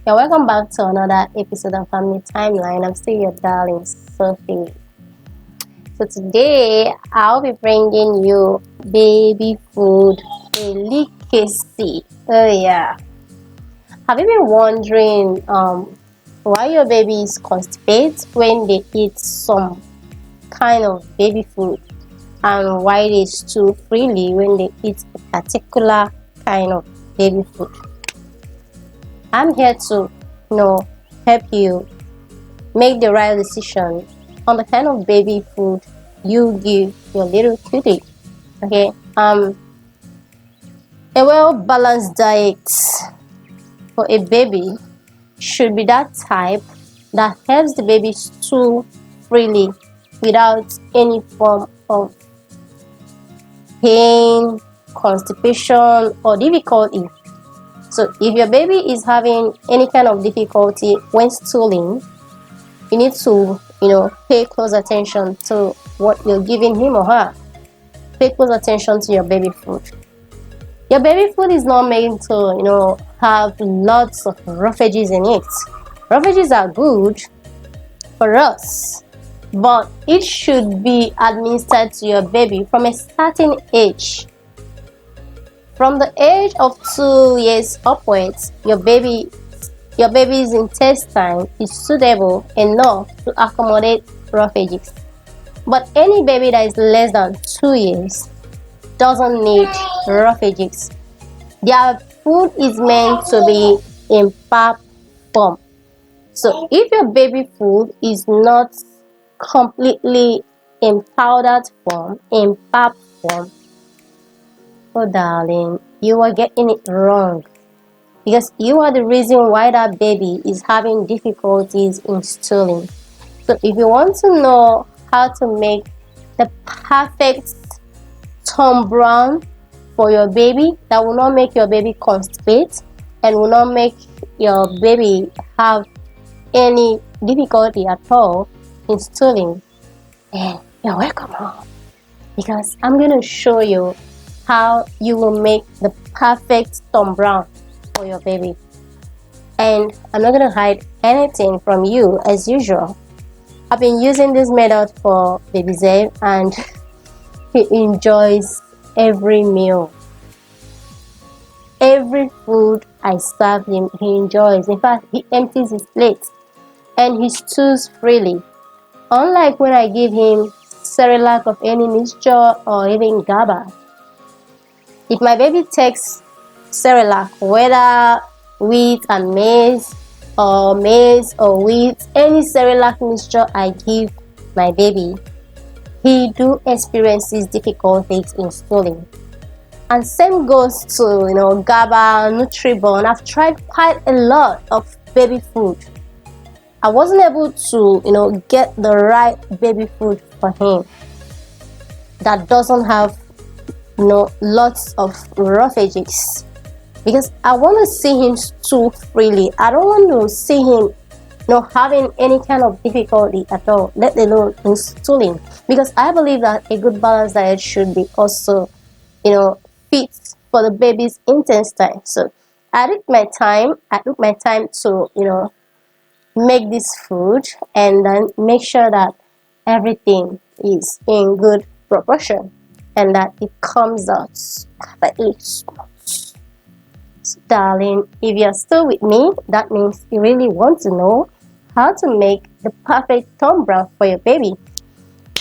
Yeah, welcome back to another episode of Family Timeline. I'm still your darling Sophie. So today I'll be bringing you baby food delicacy. Oh yeah. Have you been wondering why your babies constipate when they eat some kind of baby food, and why they stool freely when they eat a particular kind of baby food? I'm here to help you make the right decision on the kind of baby food you give your little cutie. Okay. A well balanced diet for a baby should be that type that helps the baby stool freely without any form of pain, constipation, or difficulty. So if your baby is having any kind of difficulty when stooling, you need to pay close attention to what you're giving him or her. Pay close attention to your baby food. Your baby food is not meant to have lots of roughages in it. Roughages are good for us, but it should be administered to your baby from a certain age. From the age of 2 years upwards, your baby's intestine is suitable enough to accommodate roughages. But any baby that is less than 2 years doesn't need roughages. Their food is meant to be in pap form. So if your baby food is not completely in powdered form, in pap form, oh darling, you are getting it wrong, because you are the reason why that baby is having difficulties in stooling. So if you want to know how to make the perfect Tom Brown for your baby that will not make your baby constipate and will not make your baby have any difficulty at all in stooling, then you're welcome home, because I'm going to show you how you will make the perfect Tom Brown for your baby. And I'm not going to hide anything from you as usual. I've been using this method for baby Zev, and he enjoys every meal. Every food I serve him, he enjoys. In fact, he empties his plate and he stools freely. Unlike when I give him Cerelac of any mixture or even GABA. If my baby takes Cerelac, whether wheat and maize or wheat, any Cerelac mixture I give my baby, he do experiences difficulties in stooling. And same goes to GABA, Nutribon. I've tried quite a lot of baby food. I wasn't able to get the right baby food for him that doesn't have lots of roughages, because I want to see him stool freely. I don't want to see him having any kind of difficulty at all, let alone in stooling, because I believe that a good balanced diet should be also fit for the baby's intestine. So I took my time to make this food and then make sure that everything is in good proportion and that it comes out perfectly smooth. So, darling, if you're still with me, that means you really want to know how to make the perfect Tom Brown for your baby.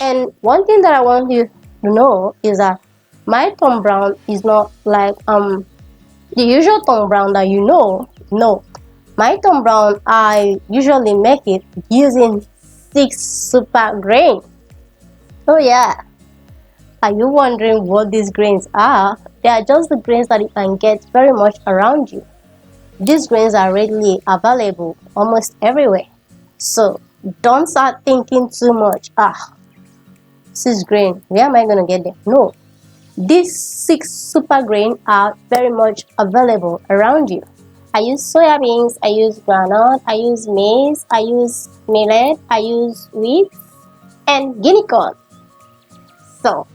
And one thing that I want you to know is that my Tom Brown is not like the usual Tom Brown that you know. No, my Tom Brown, I usually make it using 6 super grains. Oh yeah. Are you wondering what these grains are? They are just the grains that you can get very much around you. These grains are readily available almost everywhere. So don't start thinking too much. 6 grain, where am I going to get them? No. These 6 super grains are very much available around you. I use soya beans, I use groundnut, I use maize, I use millet, I use wheat, and guinea corn. So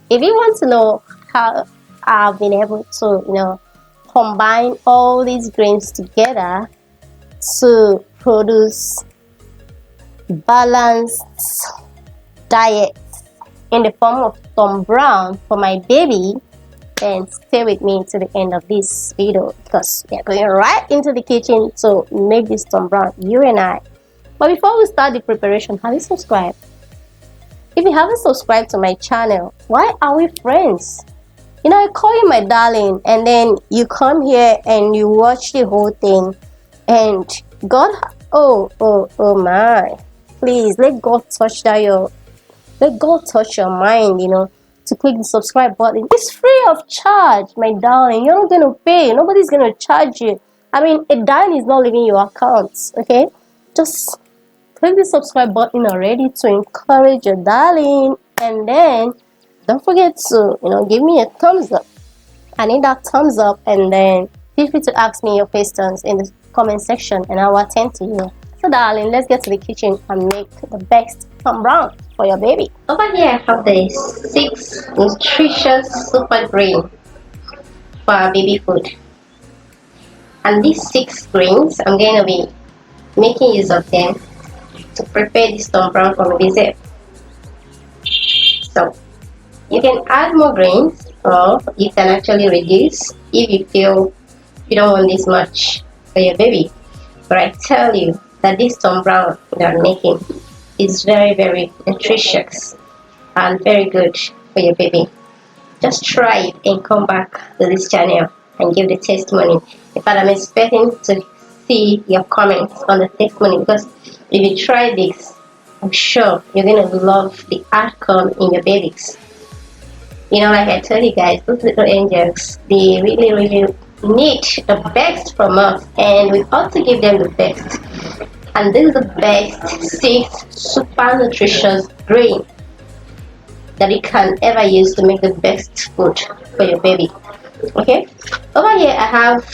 if you want to know how I've been able to combine all these grains together to produce balanced diet in the form of Tom Brown for my baby, then stay with me to the end of this video, because we are going right into the kitchen to make this Tom Brown, you and I. But before we start the preparation, have you subscribed? If you haven't subscribed to my channel, why are we friends? You know, I call you my darling, and then you come here and you watch the whole thing, and God, oh my, please let God touch your mind, you know, to click the subscribe button. It's free of charge, my darling. You're not gonna pay. Nobody's gonna charge you. I mean, a dime is not leaving your account. Okay, just click the subscribe button already to encourage your darling, and then don't forget to, you know, give me a thumbs up. I need that thumbs up, and then feel free to ask me your questions in the comment section, and I will attend to you. So darling, let's get to the kitchen and make the best Tom Brown for your baby. Over here I have the 6 nutritious super grain for our baby food, and these 6 grains I'm going to be making use of them to prepare this Tom Brown for my baby. So you can add more grains, or you can actually reduce if you feel you don't want this much for your baby. But I tell you that this Tom Brown that I'm making is very nutritious and very good for your baby. Just try it and come back to this channel and give the testimony. In fact, I'm expecting to see your comments on the testimony, because if you try this, I'm sure you're going to love the outcome in your babies. You know, like I told you guys, those little angels, they really need the best from us, and we ought to give them the best. And this is the best 6 super nutritious grain that you can ever use to make the best food for your baby. Okay, over here I have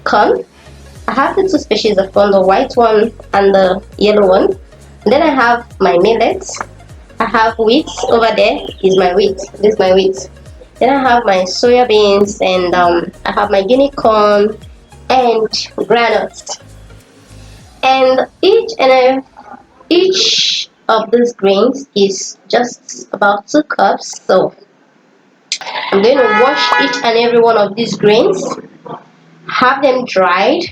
corn. I have the 2 species of corn, the white one and the yellow one. And then I have my millets. I have wheat. Over there is my wheat. This is my wheat. Then I have my soya beans, and I have my guinea corn and granules. And each of these grains is just about 2 cups. So I'm going to wash each and every one of these grains, have them dried,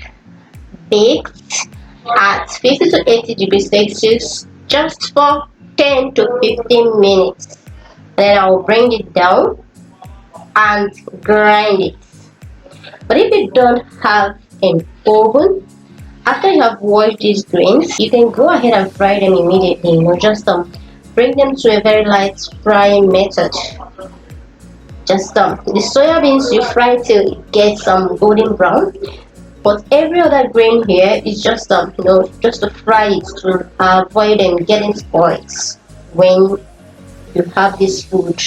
baked at 50 to 80 degrees Celsius just for 10 to 15 minutes. Then I will bring it down and grind it. But if you don't have an oven, after you have washed these grains, you can go ahead and fry them immediately. You know, just bring them to a very light frying method. Just the soya beans you fry till it gets some golden brown. But every other grain here is just you know, just to fry it to avoid them getting spoiled when you have this food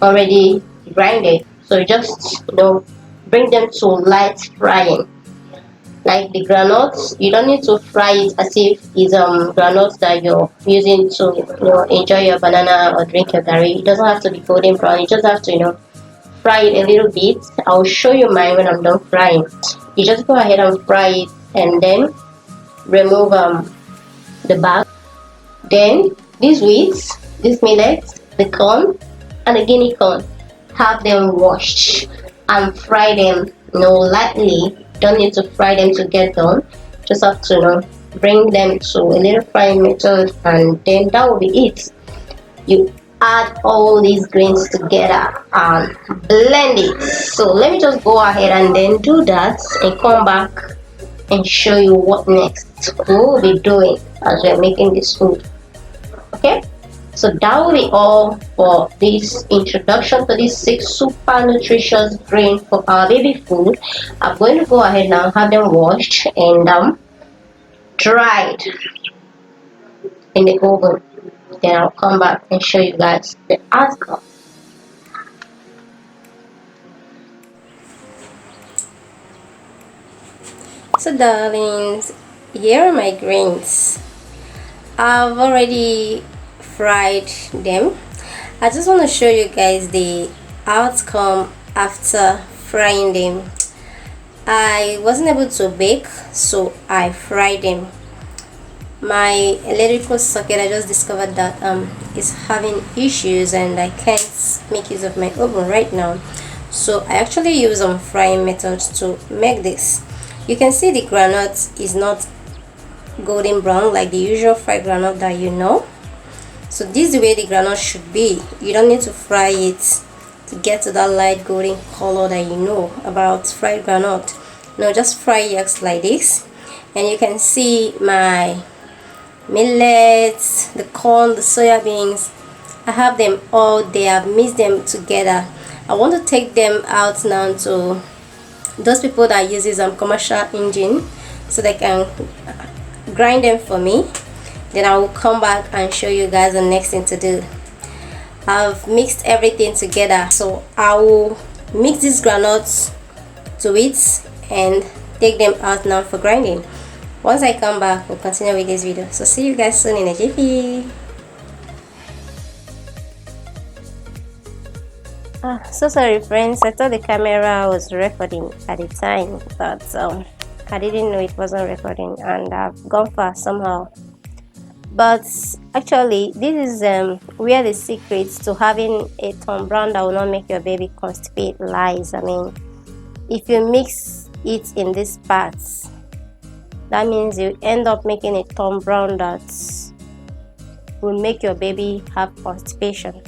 already grinded. So just, you know, bring them to light frying. Like the granules, you don't need to fry it as if it's granules that you're using to, you know, enjoy your banana or drink your curry. It doesn't have to be golden brown. You just have to, you know, fry it a little bit. I'll show you mine when I'm done frying. You just go ahead and fry it, and then remove the back. Then these wheats, these millets, the corn and the guinea corn, have them washed and fry them, you know, lightly. Don't need to fry them to get done. Just have to, you know, bring them to a little frying method, and then that will be it. You add all these grains together and blend it. So let me just go ahead and then do that and come back and show you what next we will be doing as we're making this food. Okay, so that will be all for this introduction to this 6 super nutritious grain for our baby food. I'm going to go ahead now, have them washed and dried in the oven. Then I'll come back and show you guys the outcome. So darlings, here are my grains. I've already fried them. I just want to show you guys the outcome after frying them. I wasn't able to bake, so I fried them. My electrical socket, I just discovered that is having issues and I can't make use of my oven right now, so I actually use frying methods to make this. You can see the granite is not golden brown like the usual fried granite that you know. So this is the way the granite should be. You don't need to fry it to get to that light golden color that you know about fried granite. No, just fry yolks like this. And you can see my millets, the corn, the soya beans. I have them all there. I've mixed them together. I want to take them out now to those people that uses commercial engine so they can grind them for me. Then I will come back and show you guys the next thing to do. I've mixed everything together, so I will mix these granules to it and take them out now for grinding. Once I come back, we'll continue with this video. So see you guys soon in a jiffy. So sorry friends, I thought the camera was recording at the time, but I didn't know it wasn't recording and I've gone fast somehow. But actually this is where the secrets to having a Tom Brown that will not make your baby constipate lies. I mean, if you mix it in these parts, that means you end up making a Tom Brown that will make your baby have constipation.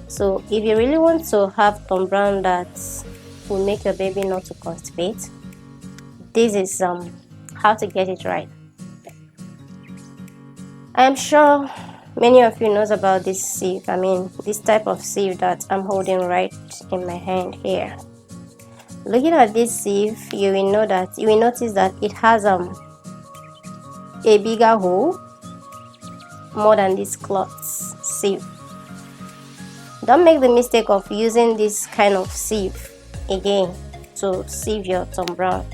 So if you really want to have Tom Brown that will make your baby not to constipate, this is how to get it right. I'm sure many of you knows about this sieve. I mean, this type of sieve that I'm holding right in my hand here. Looking at this sieve, you will notice that it has a bigger hole more than this cloth sieve. Don't make the mistake of using this kind of sieve again to sieve your Tom Brown.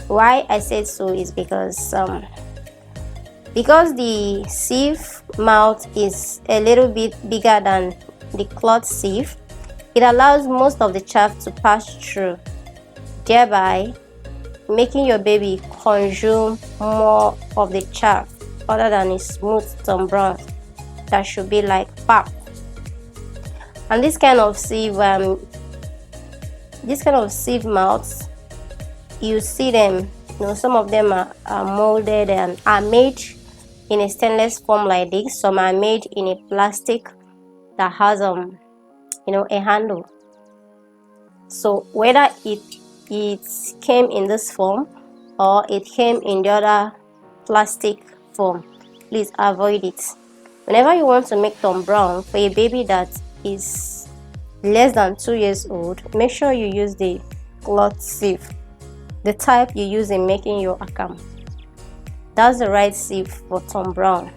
Why I said so is because the sieve mouth is a little bit bigger than the cloth sieve, it allows most of the chaff to pass through, thereby making your baby consume more of the chaff other than a smooth Tom Brown that should be like pap. And this kind of sieve mouths, you see them, some of them are molded and are made in a stainless form like this. Some are made in a plastic that has a handle. So whether it came in this form or it came in the other plastic form, please avoid it. Whenever you want to make Tom Brown for a baby that is less than 2 years old, make sure you use the cloth sieve, the type you use in making your akam. That's the right sieve for Tom Brown.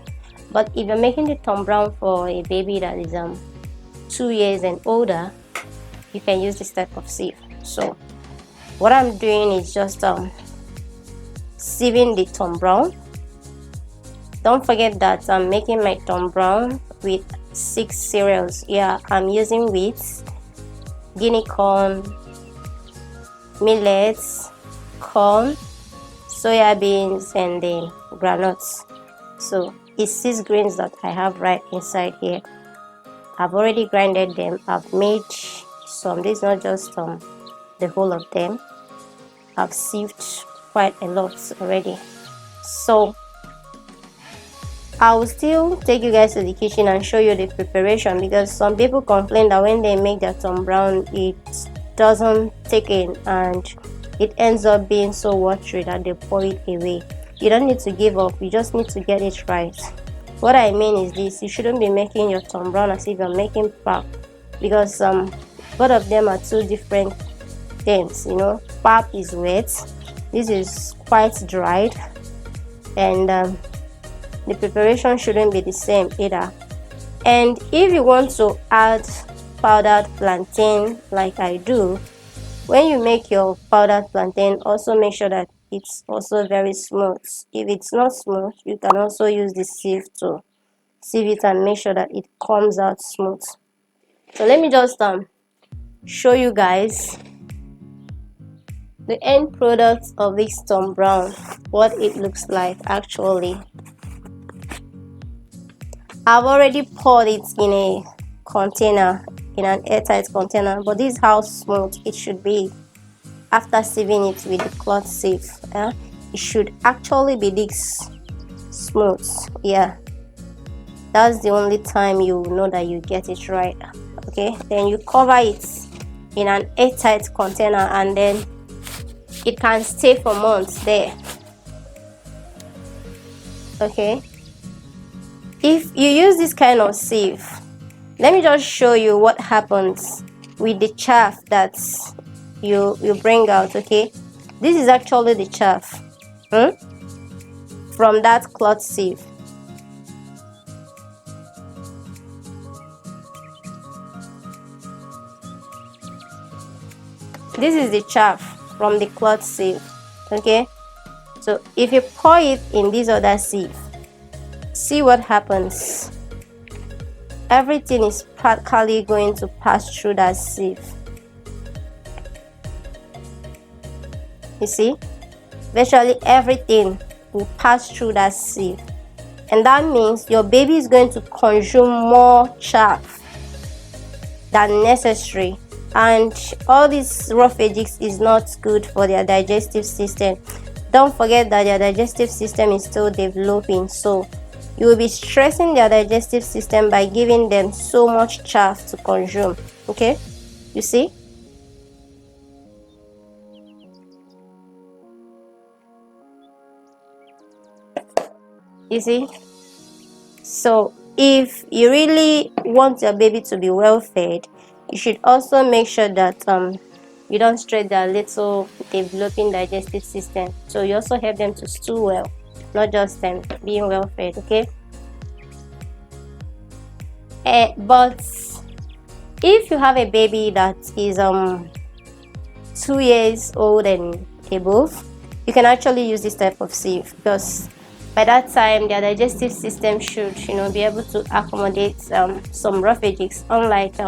But if you're making the Tom Brown for a baby that is 2 years and older, you can use this type of sieve. So what I'm doing is just sieving the Tom Brown. Don't forget that I'm making my Tom Brown with 6 cereals. Yeah, I'm using wheat, guinea corn, millets, corn, soya beans, and the granules. So it's 6 grains that I have right inside here. I've already grinded them. I've made some. This is not just the whole of them. I've sieved quite a lot already. So I will still take you guys to the kitchen and show you the preparation, because some people complain that when they make their Tom Brown, it doesn't take in and it ends up being so watery that they pour it away. You don't need to give up, you just need to get it right. What I mean is this: you shouldn't be making your Tom Brown as if you're making pap, because both of them are two different things. Pap is wet, this is quite dried, and the preparation shouldn't be the same either. And if you want to add powdered plantain like I do, when you make your powdered plantain, also make sure that it's also very smooth. If it's not smooth, you can also use the sieve to sieve it and make sure that it comes out smooth. So let me just show you guys the end product of this Tom Brown, what it looks like actually. I've already poured it in a container, in an airtight container, but this is how smooth it should be after sieving it with the cloth sieve. It should actually be this smooth. Yeah, that's the only time you know that you get it right. Okay, then you cover it in an airtight container and then it can stay for months there. Okay, if you use this kind of sieve, let me just show you what happens with the chaff that you bring out. Okay, this is actually the chaff from that cloth sieve. This is the chaff from the cloth sieve. Okay, so if you pour it in this other sieve, see what happens. Everything is practically going to pass through that sieve. You see, virtually everything will pass through that sieve, and that means your baby is going to consume more chaff than necessary, and all these roughages is not good for their digestive system. Don't forget that their digestive system is still developing, so you will be stressing their digestive system by giving them so much chaff to consume. Okay, you see, so if you really want your baby to be well fed, you should also make sure that you don't stress their little developing digestive system, so you also help them to stew well, not just them being well fed. Okay, but if you have a baby that is 2 years old and above, you can actually use this type of sieve, because by that time their digestive system should be able to accommodate some roughages, unlike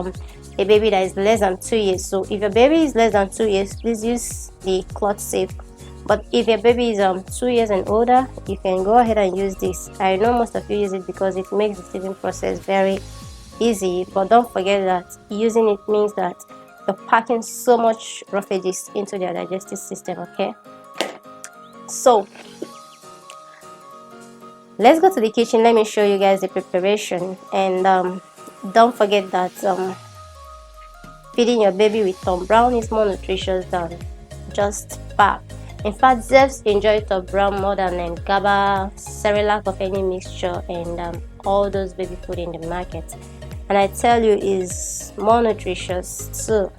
a baby that is less than 2 years. So if your baby is less than 2 years, please use the cloth sieve. But if your baby is 2 years and older, you can go ahead and use this. I know most of you use it because it makes the sieving process very easy, but don't forget that using it means that you're packing so much roughages into their digestive system. Okay, so let's go to the kitchen. Let me show you guys the preparation, and don't forget that feeding your baby with Tom Brown is more nutritious than just pap. In fact, Zevs enjoy Tom Brown more than GABA, Cerelac of any mixture, and all those baby food in the market. And I tell you, is more nutritious too.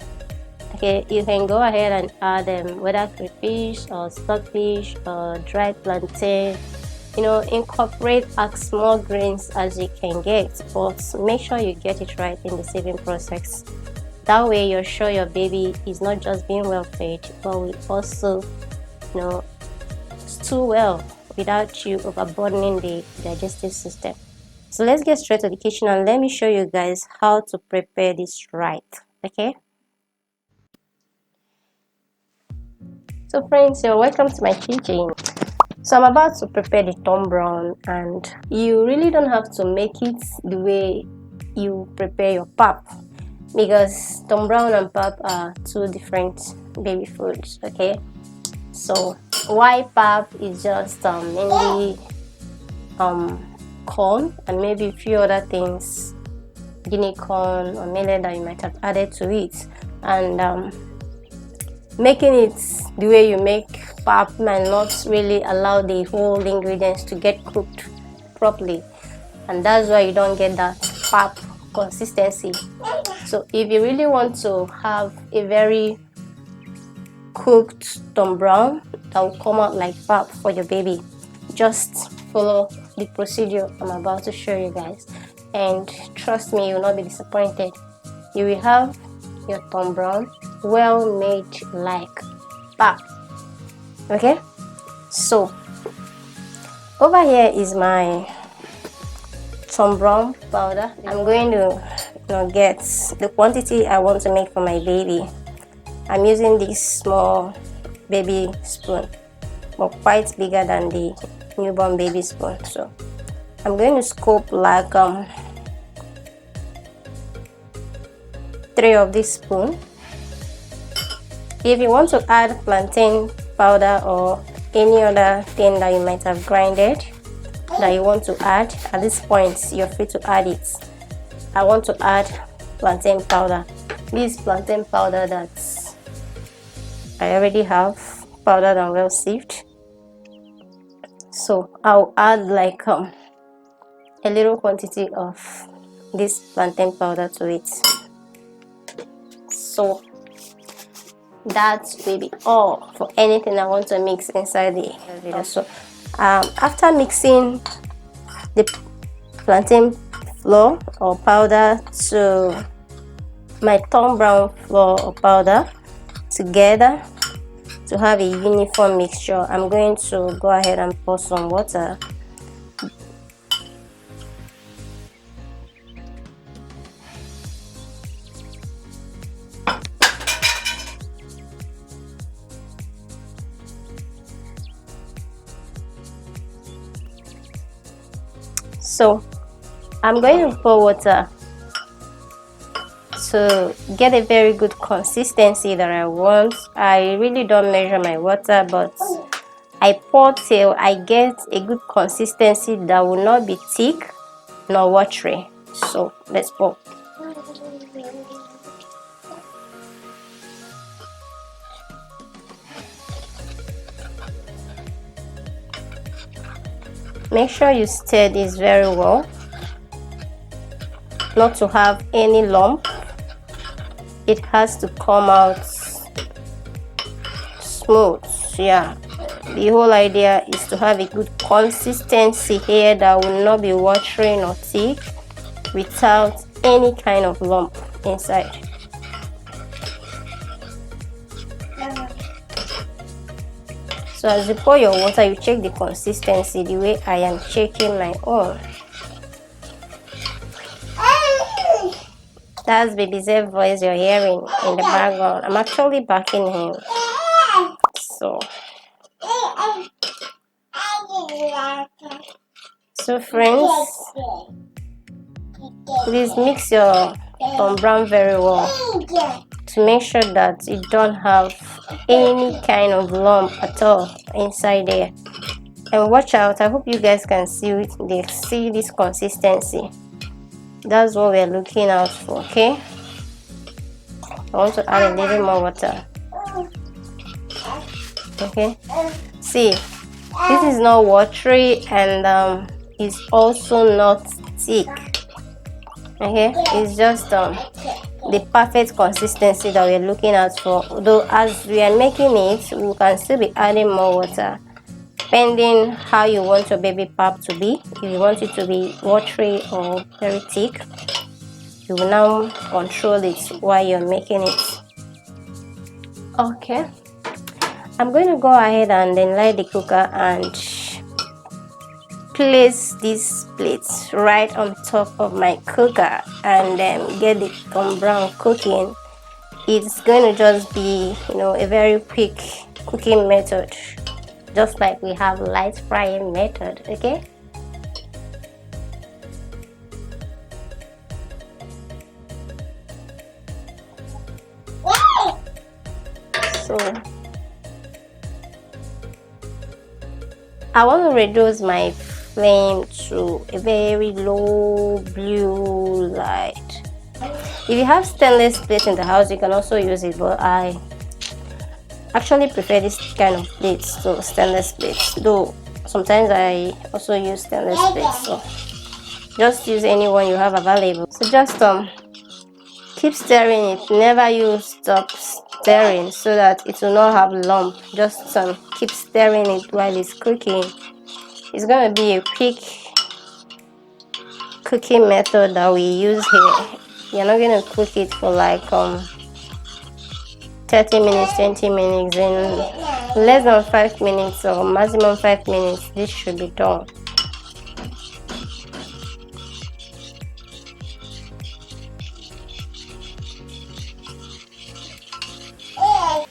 Okay, you can go ahead and add them, whether crayfish or stockfish or dried plantain. Incorporate as small grains as you can get, but make sure you get it right in the sieving process. That way you're sure your baby is not just being well fed, but will also stew well without you overburdening the digestive system. So let's get straight to the kitchen and let me show you guys how to prepare this right. Okay, so friends, you're welcome to my kitchen. So I'm about to prepare the Tom Brown, and you really don't have to make it the way you prepare your pap, because Tom Brown and pap are two different baby foods. Okay, so why pap is just mainly corn and maybe a few other things, guinea corn or millet that you might have added to it, and making it the way you make pap might not really allow the whole ingredients to get cooked properly, and that's why you don't get that pap consistency. So if you really want to have a very cooked Tom Brown that will come out like pap for your baby, just follow the procedure I'm about to show you guys, and trust me, you will not be disappointed. You will have your Tom Brown well made like pap. Okay, so over here is my Tom Brown powder. I'm going to get the quantity I want to make for my baby. I'm using this small baby spoon, but quite bigger than the newborn baby spoon. So I'm going to scoop like 3 of this spoon. If you want to add plantain powder or any other thing that you might have grinded that you want to add at this point, you're free to add it. I want to add plantain powder. This plantain powder that I already have powdered and well sieved. So I'll add like a little quantity of this plantain powder to it. So that will be all for anything I want to mix inside the video. So after mixing the plantain flour or powder to my tone brown flour or powder together to have a uniform mixture, I'm going to go ahead and pour some water. So I'm going to pour water to get a very good consistency that I want. I really don't measure my water, but I pour till I get a good consistency that will not be thick nor watery. So let's pour. Make sure you stir this very well, not to have any lump. It has to come out smooth. Yeah, the whole idea is to have a good consistency here that will not be watery or thick without any kind of lump inside. So as you pour your water, you check the consistency the way I am checking my own. That's baby Zev's voice you're hearing in the background. I'm actually backing him. So friends, please mix your Tom Brown very well to make sure that you don't have any kind of lump at all inside there. And watch out, I hope you guys can see this consistency. That's what we're looking out for. Okay, I want to add a little more water. Okay, see, this is not watery and it's also not thick. Okay, it's just the perfect consistency that we're looking out for. Though as we are making it, we can still be adding more water depending how you want your baby pap to be. If you want it to be watery or very thick, you will now control it while you're making it. Okay, I'm going to go ahead and then light the cooker and place this plate right on top of my cooker and then get the Tom Brown cooking. It's going to just be, a very quick cooking method, just like we have light frying method. Okay, so I want to reduce my flame to a very low blue light. If you have stainless plate in the house, you can also use it, but I actually prefer this kind of plates to stainless plates, though sometimes I also use stainless plates. So just use any one you have available. So just keep stirring it, never you stop stirring so that it will not have lump. Just keep stirring it while it's cooking. It's gonna be a quick cooking method that we use here. You're not gonna cook it for like 30 minutes, 20 minutes. In less than 5 minutes or maximum 5 minutes, this should be done.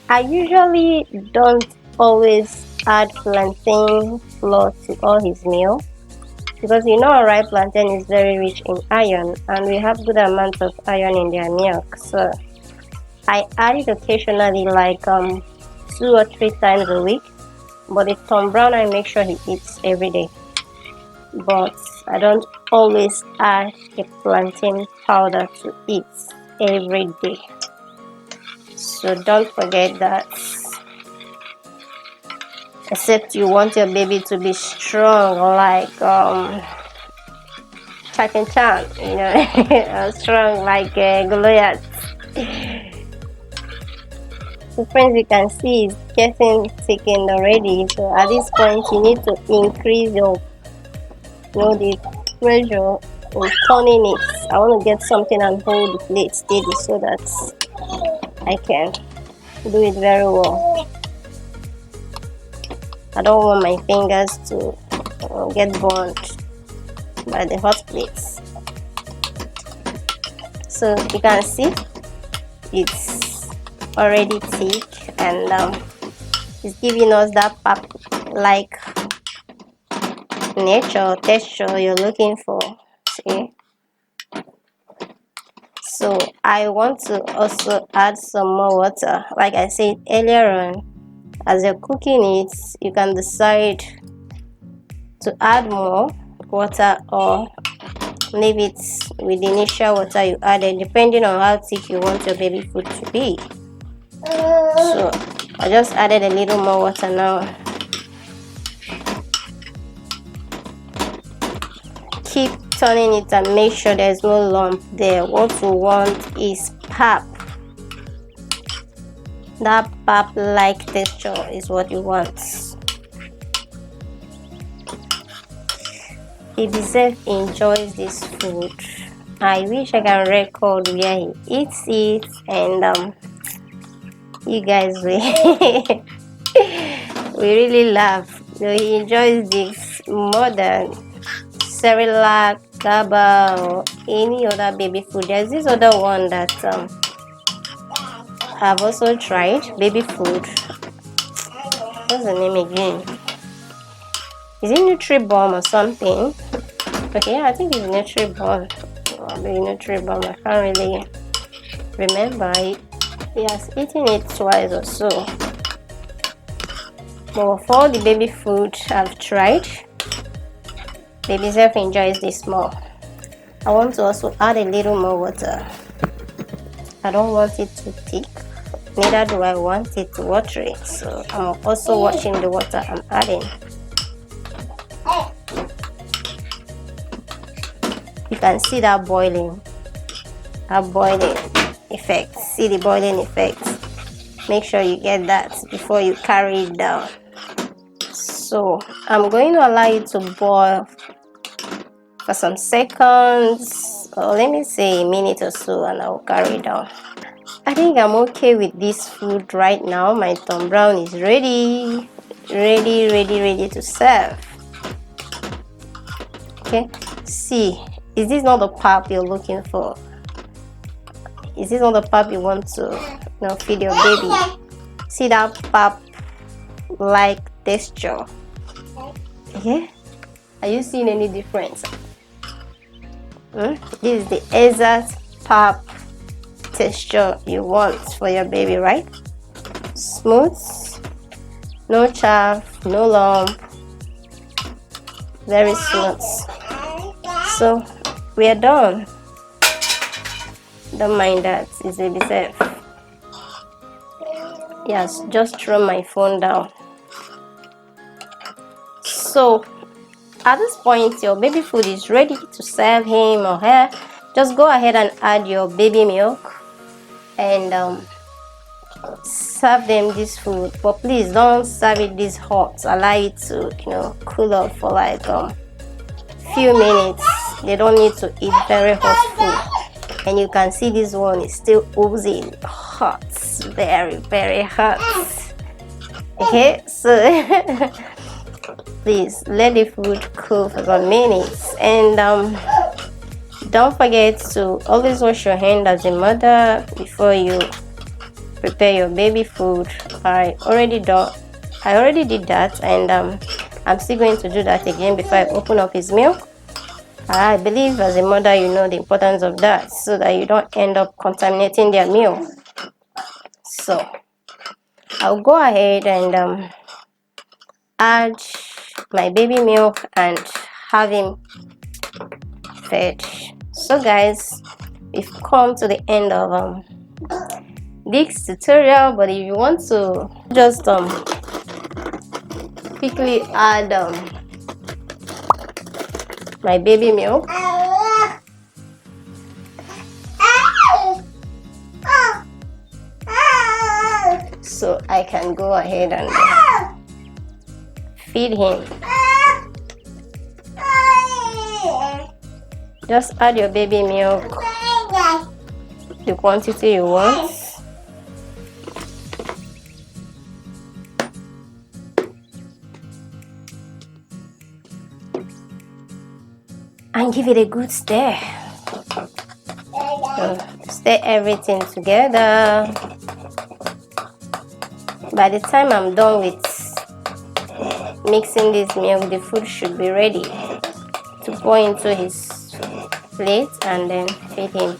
I usually don't always add plantain flour to all his meal, because you know a ripe plantain is very rich in iron, and we have good amount of iron in their milk. So I add it occasionally, like 2 or 3 times a week. But the Tom Brown, I make sure he eats every day. But I don't always add a plantain powder to eat every day. So don't forget that. Except you want your baby to be strong, like Chuck and Chan, you know, strong like Goliath. So friends, you can see it's getting thickened already. So at this point, you need to increase your, the pressure in turning it. I want to get something and hold the plate steady so that I can do it very well. I don't want my fingers to get burnt by the hot plates. So you can see it's already thick, and it's giving us that pap like nature texture you're looking for. See, so I want to also add some more water. Like I said earlier on, as you're cooking it, you can decide to add more water or leave it with the initial water you added, depending on how thick you want your baby food to be. So I just added a little more water now. Keep turning it and make sure there's no lump there. What we want is pap. That pap like texture is what you want. Baby Zeph enjoys this food. I wish I can record where he eats it, and you guys will we really laugh. He enjoys this more than Cerelac, Gaba, or any other baby food. There's this other one that I've also tried, baby food. What's the name again? Is it Nutribomb or something? Okay, yeah, I think it's Nutribomb. Maybe Nutribomb. I can't really remember. He has eaten it twice or so. But for all the baby food I've tried, Baby Zeph enjoys this more. I want to also add a little more water. I don't want it too thick, neither do I want it too watery. So I'm also watching the water I'm adding. You can see that boiling effect. See the boiling effect. Make sure you get that before you carry it down. So I'm going to allow it to boil for some seconds, or let me say a minute or so, and I'll carry it down. I think I'm okay with this food right now. My Tom Brown is ready to serve. Okay, see, is this not the pap you're looking for? Is this not the pap you want to feed your baby? See that pap like texture? Okay, are you seeing any difference? This is the exact pap texture you want for your baby, right? Smooth, no chaff, no lump, very smooth. So we are done. Don't mind that, it's Baby Zeph. Yes, just throw my phone down. So at this point, your baby food is ready to serve him or her. Just go ahead and add your baby milk and serve them this food. But please don't serve it this hot. Allow it to cool off for like few minutes. They don't need to eat very hot food. And you can see this one is still oozing hot, very hot. Okay, so please let the food cool for some minutes, and don't forget to always wash your hand as a mother before you prepare your baby food. I already did that, and I'm still going to do that again before I open up his milk. I believe as a mother you know the importance of that, so that you don't end up contaminating their meal. So I'll go ahead and add my baby milk and have him fed. So guys, we've come to the end of this tutorial, but if you want to just quickly add my baby milk, so I can go ahead and feed him. Just add your baby milk, the quantity you want. And give it a good stir. Stir everything together. By the time I'm done with mixing this milk, the food should be ready to pour into his plate and then feed him.